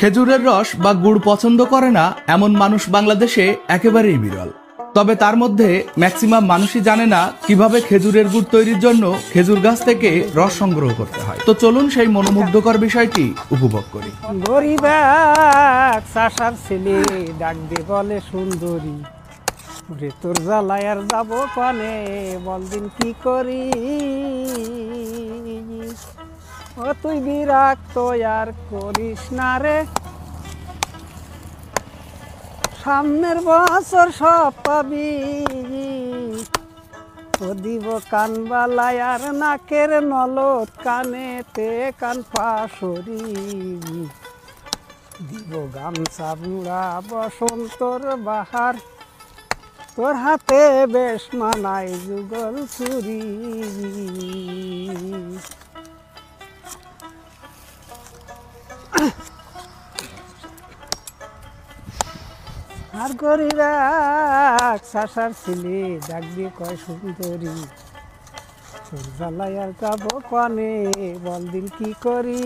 খেজুরের রস বা গুড় পছন্দ করে না এমন মানুষ বাংলাদেশে একেবারেই বিরল। তবে তার মধ্যে ম্যাক্সিমাম মানুষই জানে না কিভাবে খেজুরের গুড় তৈরির জন্য খেজুর গাছ থেকে রস সংগ্রহ করতে হয়। তো চলুন সেই মনোমুগ্ধকর বিষয়টি উপভোগ করি। বলে সুন্দরী রে তোর জ্বালায় আর যাবো কনে, বলদিন কি করি। ও তুই বিরক্ত আর করিস না রে, সামনের বছর সব পাবি। ও দিব কান বালায় আর নাকের নলত, কানেতে কান পাশরি। দিব গামছা বুড়া বসন্তর বাহার, তোর হাতে বেশ মানায় যুগল চুরি। আর গরিরা শাসার ছেলে ডাকবি কয় সুন্দরী, তোর জ্বালাই আর যাবো কনে, বলদিন কি করি।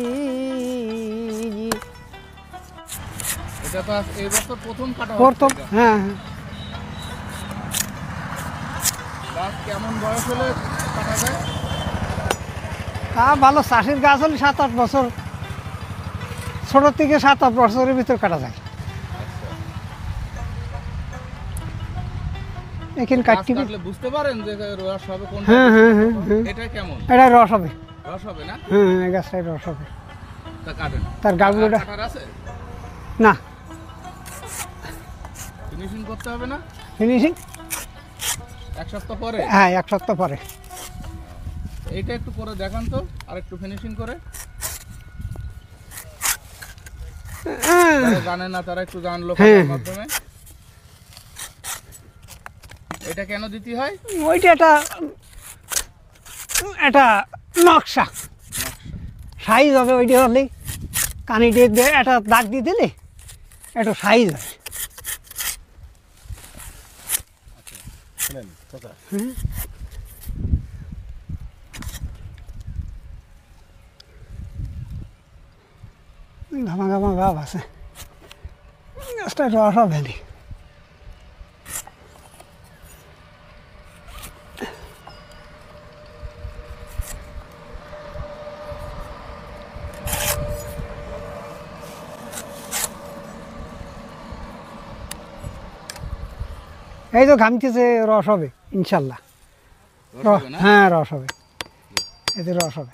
এটা তো এই বছর প্রথম কাটা হচ্ছে। প্রথম, হ্যাঁ হ্যাঁ। গাছ কেমন বয়স হলে কাটা যায়? তা ভালো চাষির গাছ হলে 7-8 বছর, ছোট থেকে 7-8 বছরের ভিতর কাটা যায়। এখানে কাটতে বুঝতে পারেন যে রস হবে কোনটা? হ্যাঁ হ্যাঁ হ্যাঁ। এটা কেমন? এটা রস হবে। রস হবে না? হ্যাঁ হ্যাঁ, গাছটাই রস হবে। তা কাটেন। তার গাছগুলোটা কাটার আছে না, ফিনিশিং করতে হবে না? ফিনিশিং এক সপ্তাহ পরে? হ্যাঁ, 1 সপ্তাহ পরে। এইটা একটু করে দেখান তো, আর একটু ফিনিশিং করে। যারা জানে না তারা একটু জানলো কাটার মাধ্যমে। এটা কেন দিতে হয়? ওইটা এটা নকশা সাইজ হবে। ওইটা হলে কানি দিয়ে একটা দাগ দিয়ে দিলে একটু সাইজ হবে। ঘামা ঘামা ভাব আছে, গাছটা রস হবে না। এই তো ঘামতেছে, রস হবে ইনশাল্লাহ। হ্যাঁ রস হবে, এতে রস হবে।